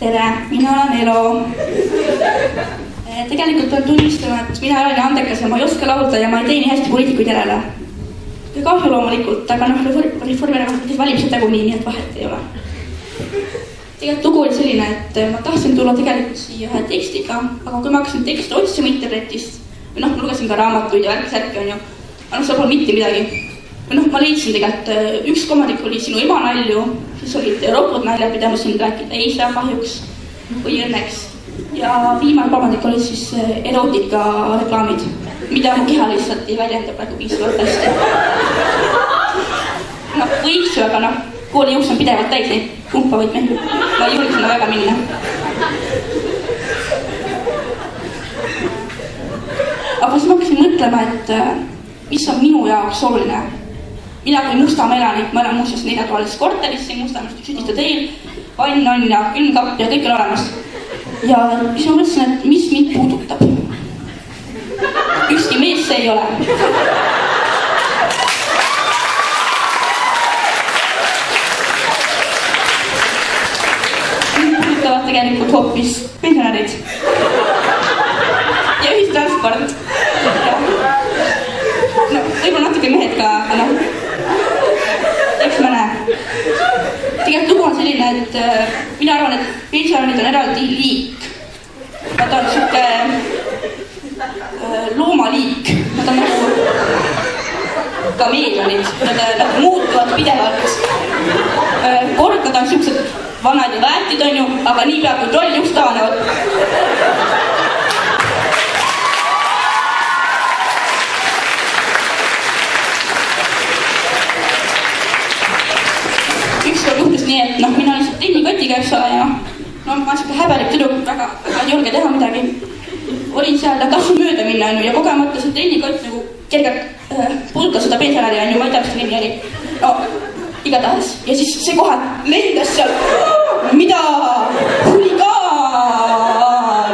Tere, mina olen Elo. Tegelikult pean tunnistama, et mina olen andekas ja ma ei oska laulda ja ma ei tee nii hästi poliitikuid järele. Kahju loomulikult, aga Reformierakond pidid valimised tagunii, nii et vahet ei ole. Tegelikult lugu oli selline, et ma tahtsin tulla tegelikult siia ühe tekstiga, aga kui ma hakkasin tekste otsima internetist, või ma lugesin ka raamatuid ja värk-särki on ju, aga seal pole mitte midagi. Ma leidsin tegelikult üks komadik oli Sinu ema nalju, siis olid Robot naljad, mida ma siin rääkida ei saa kahjuks või õnneks. Ja viimane komadik oli siis erootika reklaamid, mida mu keha lihtsalt ei väljenda praegu piisavalt hästi. Võiks ju, aga kooli jõuks on pidevalt täis neid pumpavaid mehi. Ma ei julge sinna väga minna. Aga siis ma hakkasin mõtlema, et mis on minu jaoks oluline. Mina kui Mustamäe elanik, ma olen muuseas 4-toalises korteris siin Mustamäest üks üdiste teel, vann on ja külmkapp ja kõik on olemas. Ja siis ma mõtlesin, et mis mind puudutab. Ükski mees see ei ole. Mind puudutavad tegelikult hoopis pensionärid. Ja ühistransport. Võib-olla natuke mehed ka, aga eks ma näe. Tegelikult lugu on selline, et mina arvan, et pensionärid on eraldi liik. Nad on siuke loomaliik. Nad on nagu kameelionid. Nad muutuvad pidevalt. Kord nad on siuksed vanad ja väetid on ju, aga nii peab kui troll just tahanevad. Nii, et mina lihtsalt tennikotiga, eks ole, ja ma olen siuke häbelik tüdruk, väga ei julge teha midagi. Olin seal ja tahtsin mööda minna, ja kogemata see tennikott nagu kergelt pulkas seda pensionäri, ma ei tea, mis ta nimi oli. No, igatahes. Ja siis see kohe lendas seal, mida? Huligaan!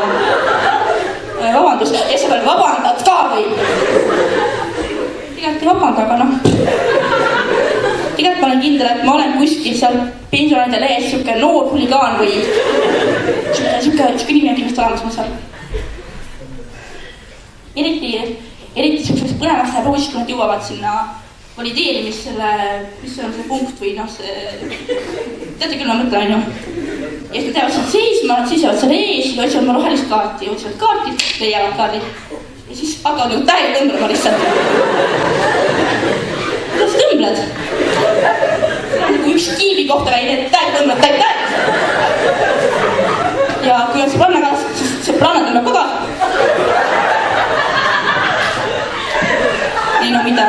Vabandust, ja see peal vabandad ka või? Tegelikult ei vabanda, aga Tegelikult ma olen kindel, et ma olen kuskil seal pensionäride lehes siuke noor huligaan või siuke nimi on kindlasti olemas ma seal. Eriti siukseks põnevaks läheb uusi, kui nad jõuavad sinna valideerimissele, mis on see punkt või see... Teate küll, ma mõtlen, on ju. Ja siis nad jäävad seal seisma, nad seisavad seal ees ja otsivad ma rohelist kaarti, otsivad kaarti, leiavad kaardi. Ja siis hakkavad nagu täiega tõmblema lihtsalt. Kuidas tõmbled? Nagu üks kiivi kohta käid, et tõmbled täieg. Ja kui on sõbranna kaas, siis sõbranna tõmbleb ka kaasa. Ei no mida.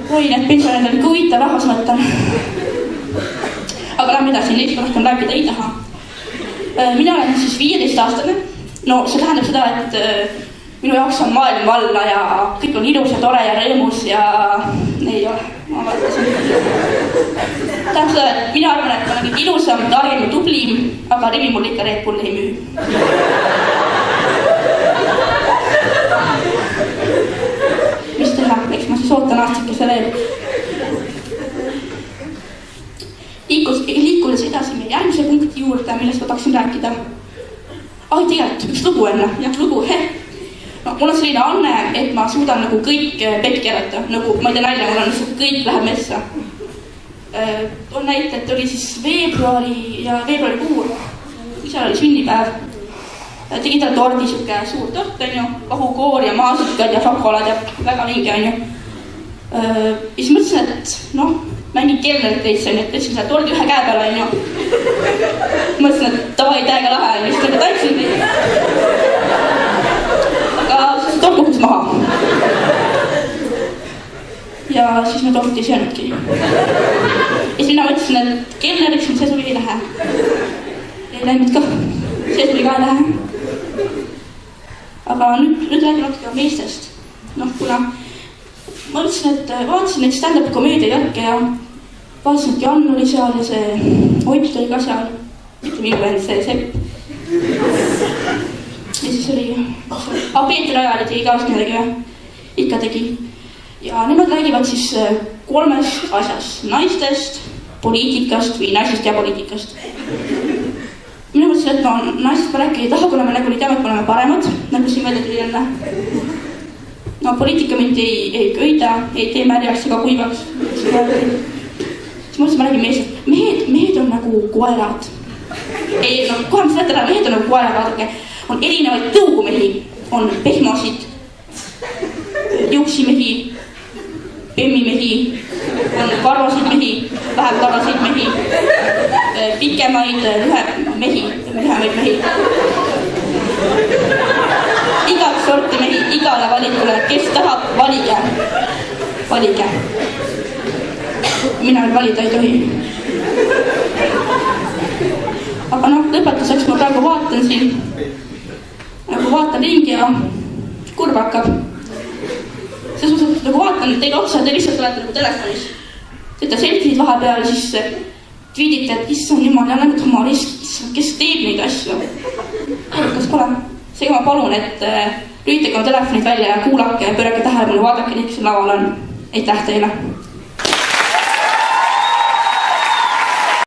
Oi, need pensionärid on huvitav rahvas mõtlen. Aga lähme edasi, neist rohkem rääkida ei taha. Mina olen siis 15-aastane. No see tähendab seda, et minu jaoks on maailm valla ja kõik on ilus ja tore ja rõõmus ja ei ole, ma vaatasin. Tähendab seda, et mina arvan, et ma olen kõik ilusam, targem ja tublim, aga Rimi mul ikka Red Bulli ei müü. Mis teha? Eks ma siis ootan aastakese veel. Liikudes edasi meie järgmise punkti juurde, millest ma tahaksin rääkida. Tegelikult, üks lugu enne. Jah, lugu, mul on selline anne, et ma suudan nagu kõik pekki keerata. Nagu, ma ei tea nalja, mul on kõik läheb messa. On näite, et oli siis veebruarikuu, isal oli sünnipäev. Tegin tal tordi, siuke suur tort, on ju, vahukoor ja maasikad ja šokolaad ja väga vinge, on ju. Ja siis mõtlesin, et mängin kellerit veits, on ju, et võtsin selle tordi ühe käe peale, on ju. Mõtlesin, et tavai täiega lahe, on ju, siis tega taiksin neid. Aga siis tort kuhtus maha. Ja siis me torti ei söönudki. Ja siis mina mõtlesin, et kelleriks see tuli ei lähe. Ei läinud ka. See tuli ka ei lähe. Aga nüüd räägin natuke meestest. Kuna ma mõtlesin, et vaatasin neid stand-up komöödia järke ja vaatasin, et Jan oli seal ja see Ott oli ka seal. Mitte minu vend, see Sepp. Ja siis oli... Peeter Ajali tegi ka vast midagi, ikka tegi. Ja nemad räägivad siis 3 asjast. Naistest, poliitikast või naisest ja poliitikast. Minu mõttes, et ma naisest ma rääkida ei taha, kuna me nagunii teame, et me oleme paremad, nagu siin välja tuli jälle. No poliitika mind ei köida, ei tee märjaks ega kuivaks. Siis mõttes ma räägin meestest. Mehed on nagu koerad. Ei, no kohe mis näete ära, mehed on nagu koerad, vaadake. On erinevaid tõugumehi, on pehmosid, juuksimehi, emmimehi, on karvasid mehi, vähem karvasid mehi, pikemaid, lühemaid mehi. Igat sorti mehi, igale valikule, kes tahab, valige. Mina veel valida ei tohi. Aga noh, lõpetuseks ma praegu vaatan siin, nagu vaatan ringi ja kurb hakkab. Selles mõttes, et nagu vaatan teile otsa, te lihtsalt olete nagu telefonis. Teete selfie'd vahepeal, siis tweetite, et issand jumal, ja näed oma risk, kes teeb neid asju. Kas pole? Seega ma palun, et lülitage oma telefonid välja ja kuulake ja pöörake tähelepanu, vaadake neid, kes laval on. Aitäh teile!